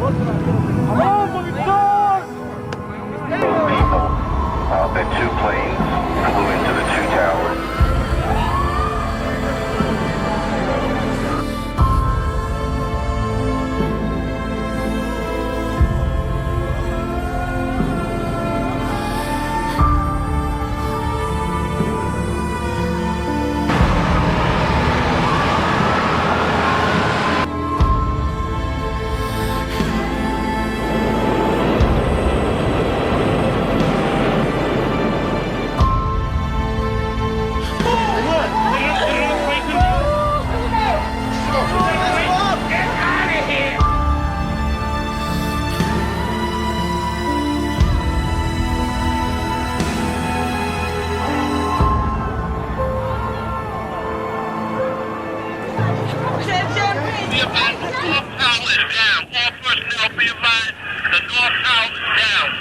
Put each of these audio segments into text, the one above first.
The two planes flew into the two towers. Be advised, the North Tower is down. All personnel be advised, the North Tower is down.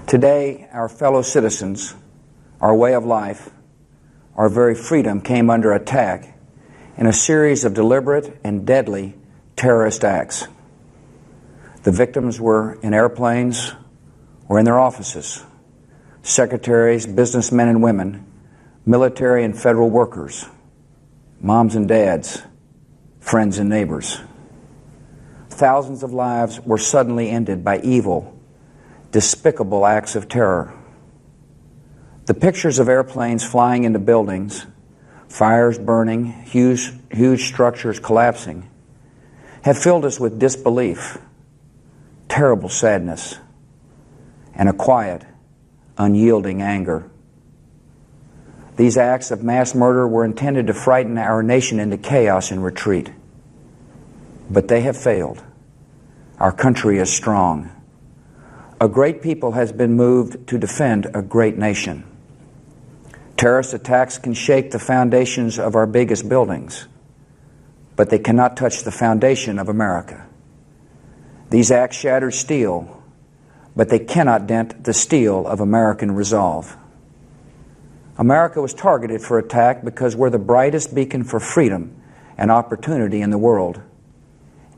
Today, our fellow citizens, our way of life, our very freedom came under attack in a series of deliberate and deadly terrorist acts. The victims were in airplanes or in their offices, secretaries, businessmen and women, military and federal workers, moms and dads, friends and neighbors. Thousands of lives were suddenly ended by evil, despicable acts of terror. The pictures of airplanes flying into buildings, fires burning, huge structures collapsing, have filled us with disbelief, terrible sadness, and a quiet, unyielding anger. These acts of mass murder were intended to frighten our nation into chaos and retreat. But they have failed. Our country is strong. A great people has been moved to defend a great nation. Terrorist attacks can shake the foundations of our biggest buildings, but they cannot touch the foundation of America. These acts shattered steel, but they cannot dent the steel of American resolve. America was targeted for attack because we're the brightest beacon for freedom and opportunity in the world,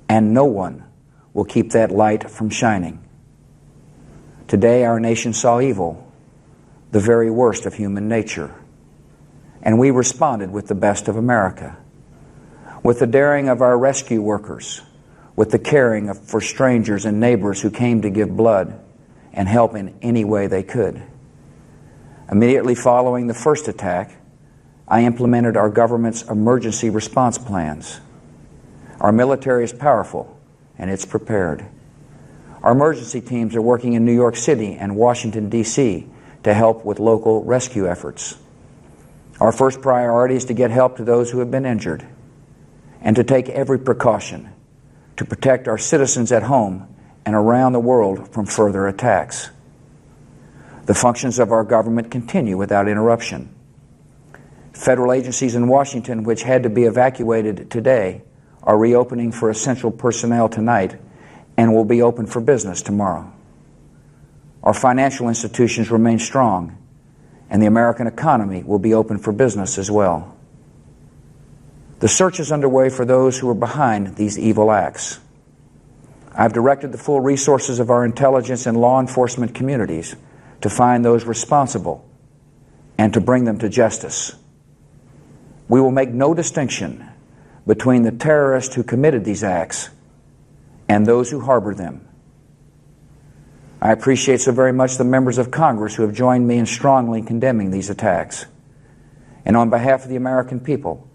and no one will keep that light from shining. Today, our nation saw evil, the very worst of human nature, and we responded with the best of America, with the daring of our rescue workers, with the caring for strangers and neighbors who came to give blood and help in any way they could. Immediately following the first attack, I implemented our government's emergency response plans. Our military is powerful, and it's prepared. Our emergency teams are working in New York City and Washington, D.C. to help with local rescue efforts. Our first priority is to get help to those who have been injured and to take every precaution to protect our citizens at home and around the world from further attacks. The functions of our government continue without interruption. Federal agencies in Washington, which had to be evacuated today, are reopening for essential personnel tonight and will be open for business tomorrow. Our financial institutions remain strong, and the American economy will be open for business as well. The search is underway for those who are behind these evil acts. I've directed the full resources of our intelligence and law enforcement communities to find those responsible and to bring them to justice. We will make no distinction between the terrorists who committed these acts and those who harbor them. I appreciate so very much the members of Congress who have joined me in strongly condemning these attacks. And on behalf of the American people,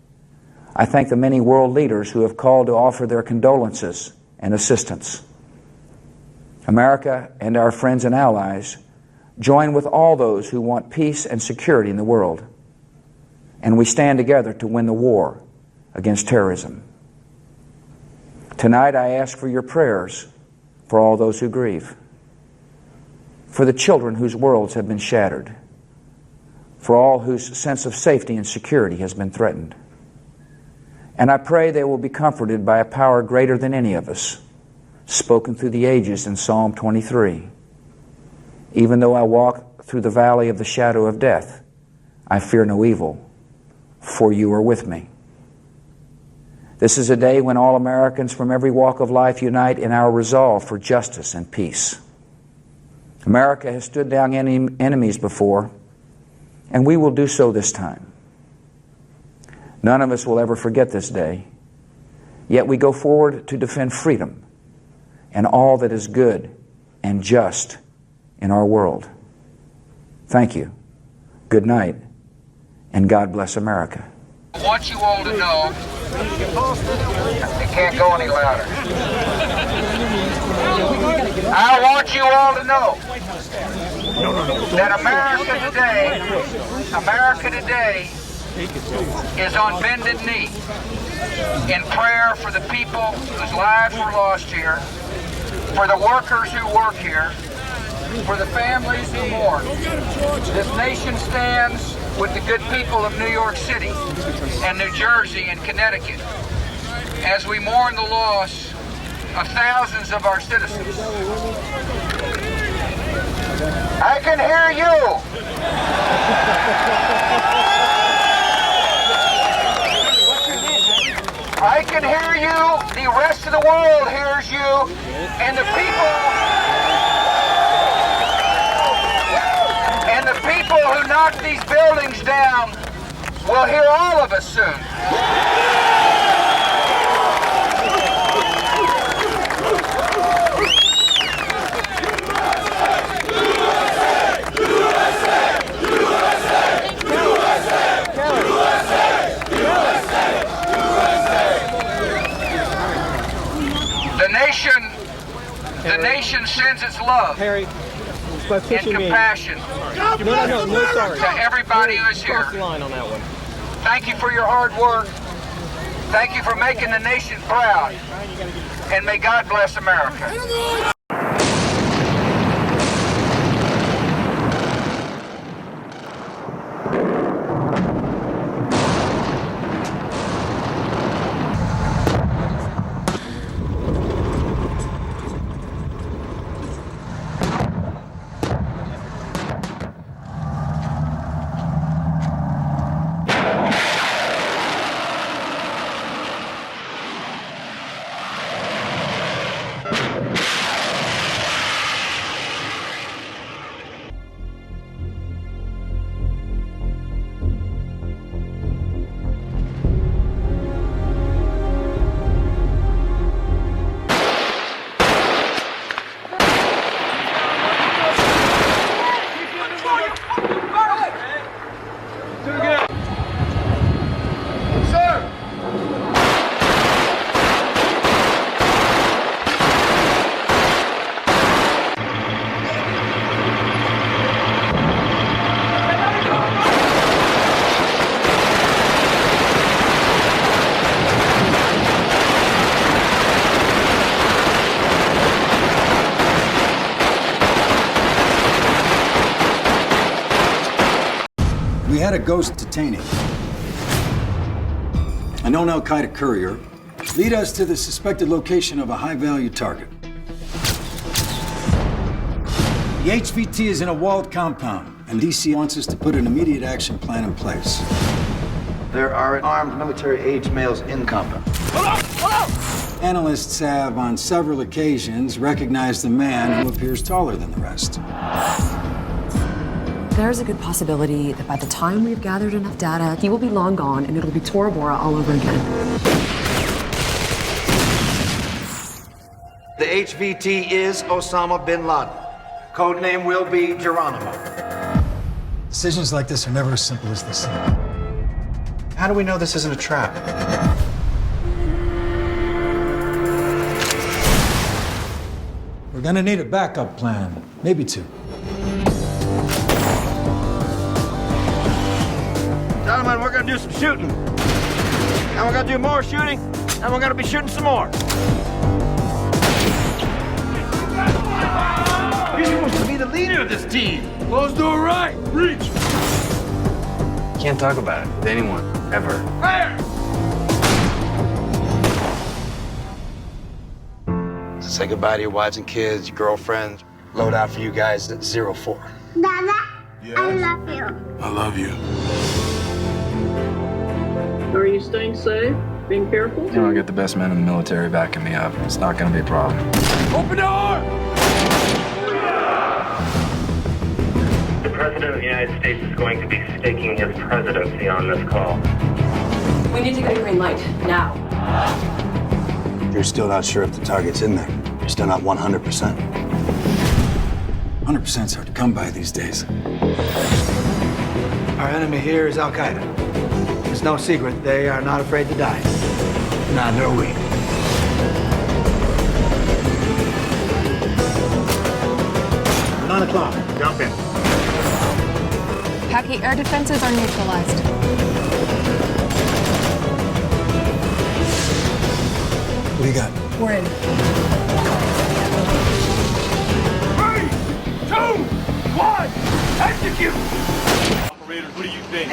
I thank the many world leaders who have called to offer their condolences and assistance. America and our friends and allies join with all those who want peace and security in the world, and we stand together to win the war against terrorism. Tonight I ask for your prayers for all those who grieve. for the children whose worlds have been shattered, for all whose sense of safety and security has been threatened. And I pray they will be comforted by a power greater than any of us, spoken through the ages in Psalm 23. Even though I walk through the valley of the shadow of death, I fear no evil, for you are with me. This is a day when all Americans from every walk of life unite in our resolve for justice and peace. America has stood down enemies before, and we will do so this time. None of us will ever forget this day, yet we go forward to defend freedom and all that is good and just in our world. Thank you. Good night, and God bless America. I want you all to know it can't go any louder. I want you all to know that America today is on bended knee in prayer for the people whose lives were lost here, for the workers who work here, for the families who mourn. This nation stands with the good people of New York City and New Jersey and Connecticut as we mourn the loss of thousands of our citizens. I can hear you. I can hear you. The rest of the world hears you. And the people who knocked these buildings down will hear all of us soon. The nation sends its love and compassion to everybody who is here. Thank you for your hard work. Thank you for making the nation proud. And may God bless America. We had a ghost detainee. A known Al-Qaeda courier. Lead us to the suspected location of a high-value target. The HVT is in a walled compound, and DC wants us to put an immediate action plan in place. There are armed military-age males in the compound. Analysts have, on several occasions, recognized the man who appears taller than the rest. There's a good possibility that by the time we've gathered enough data, he will be long gone and it'll be Tora Bora all over again. The HVT is Osama bin Laden. Codename will be Geronimo. Decisions like this are never as simple as they seem. How do we know this isn't a trap? We're gonna need a backup plan, maybe two. Gentlemen, we're gonna do some shooting. And we're gonna do more shooting, and we're gonna be shooting some more. You're supposed to be the leader of this team. Close door right. Reach. Can't talk about it with anyone, ever. Fire! Say goodbye to your wives and kids, your girlfriends. Load out for you guys at 04. Dada, Yes? I love you. I love you. Are you staying safe? Being careful? You know, I get the best men in the military backing me up. It's not gonna be a problem. Open door! The President of the United States is going to be staking his presidency on this call. We need to get a green light now. You're still not sure if the target's in there. You're still not 100%. 100%'s hard to come by these days. Our enemy here is Al Qaeda. It's no secret they are not afraid to die. Neither are we. $9 Jump in. Paki air defenses are neutralized. What do you got? We're in. 3, 2, 1, execute! Operators, what do you think? I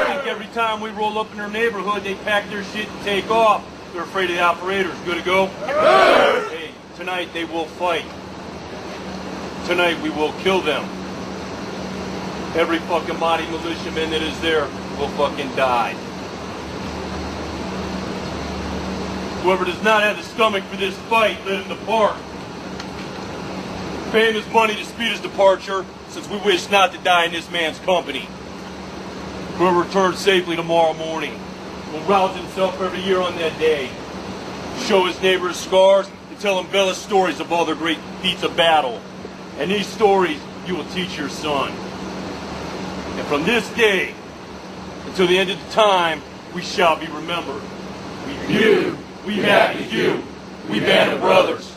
think every time we roll up in their neighborhood, they pack their shit and take off. They're afraid of the operators. Good to go? Hey, tonight they will fight. Tonight we will kill them. Every fucking Mahdi militiaman that is there will fucking die. Whoever does not have the stomach for this fight, let him depart. Pay him his money to speed his departure, since we wish not to die in this man's company. Whoever returns safely tomorrow morning will rouse himself every year on that day, show his neighbors scars, and tell them embellished stories of all their great feats of battle. And these stories you will teach your son. And from this day until the end of the time, we shall be remembered. We feud, we happy feud, we band of brothers.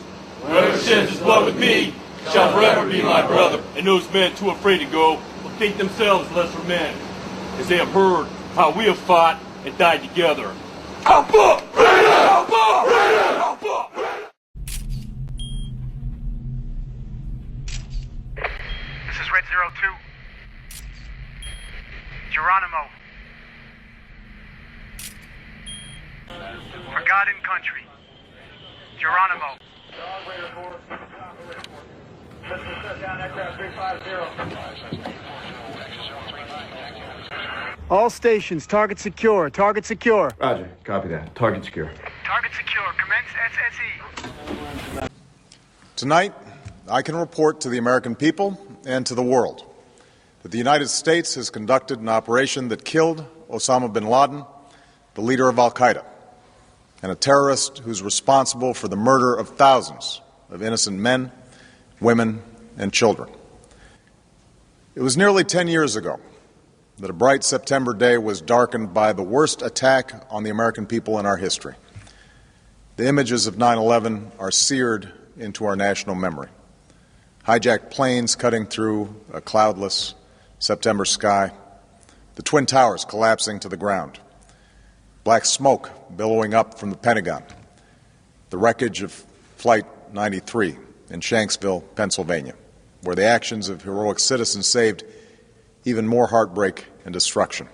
Whoever sheds his blood with me shall forever be my brother. And those men too afraid to go will think themselves lesser men, as they have heard how we have fought and died together. Alpha! Alpha! Alpha! This is Red 02. Geronimo. For God and country. Geronimo. All stations, target secure. Target secure. Roger, copy that. Target secure. Target secure. Commence SSE. Tonight, I can report to the American people and to the world that the United States has conducted an operation that killed Osama bin Laden, the leader of Al Qaeda, and a terrorist who's responsible for the murder of thousands of innocent men, women, and children. It was nearly 10 years ago that a bright September day was darkened by the worst attack on the American people in our history. The images of 9/11 are seared into our national memory. Hijacked planes cutting through a cloudless September sky, the Twin Towers collapsing to the ground, black smoke billowing up from the Pentagon, the wreckage of Flight 93 in Shanksville, Pennsylvania, where the actions of heroic citizens saved even more heartbreak and destruction.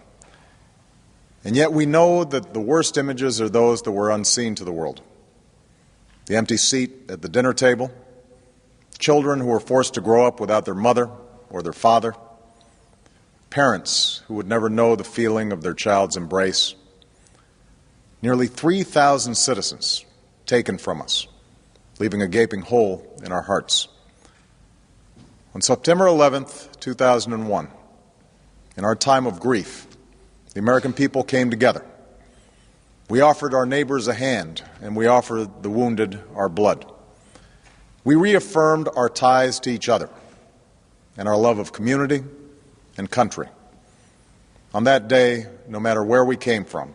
And yet we know that the worst images are those that were unseen to the world. The empty seat at the dinner table, children who were forced to grow up without their mother or their father, parents who would never know the feeling of their child's embrace, nearly 3,000 citizens taken from us, leaving a gaping hole in our hearts. On September 11th, 2001, in our time of grief, the American people came together. We offered our neighbors a hand, and we offered the wounded our blood. We reaffirmed our ties to each other and our love of community and country. On that day, no matter where we came from,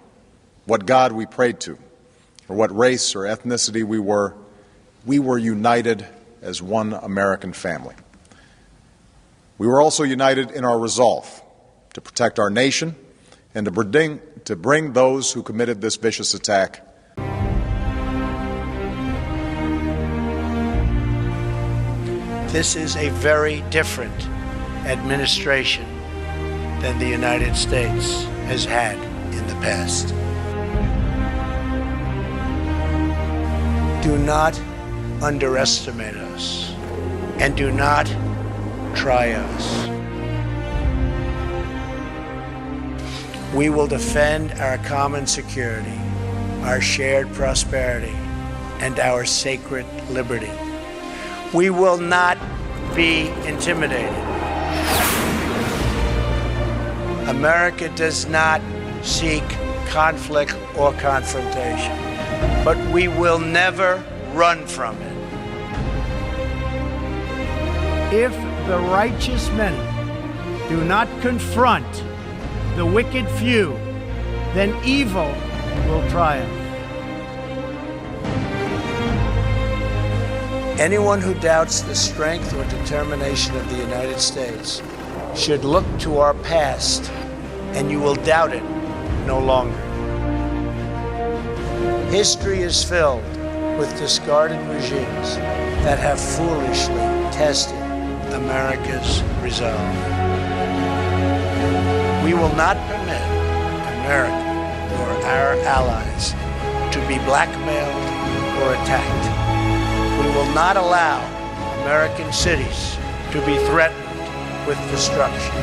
what God we prayed to, or what race or ethnicity we were united as one American family. We were also united in our resolve to protect our nation and to bring those who committed this vicious attack this is a very different administration than the United States has had in the past. Do not underestimate us, and do not try us. We will defend our common security, our shared prosperity, and our sacred liberty. We will not be intimidated. America does not seek conflict or confrontation, but we will never run from it. If the righteous many do not confront the wicked few, then evil will triumph. Anyone who doubts the strength or determination of the United States should look to our past, and you will doubt it no longer. History is filled with discarded regimes that have foolishly tested America's resolve. We will not permit America or our allies to be blackmailed or attacked. We will not allow American cities to be threatened with destruction.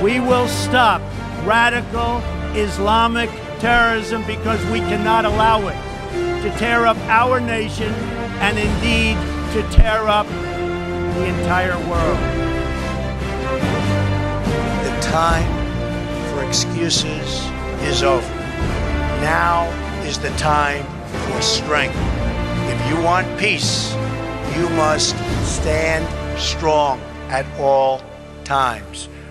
We will stop radical Islamic terrorism because we cannot allow it to tear up our nation and indeed to tear up the entire world. The time for excuses is over. Now is the time for strength. If you want peace, you must stand strong at all times.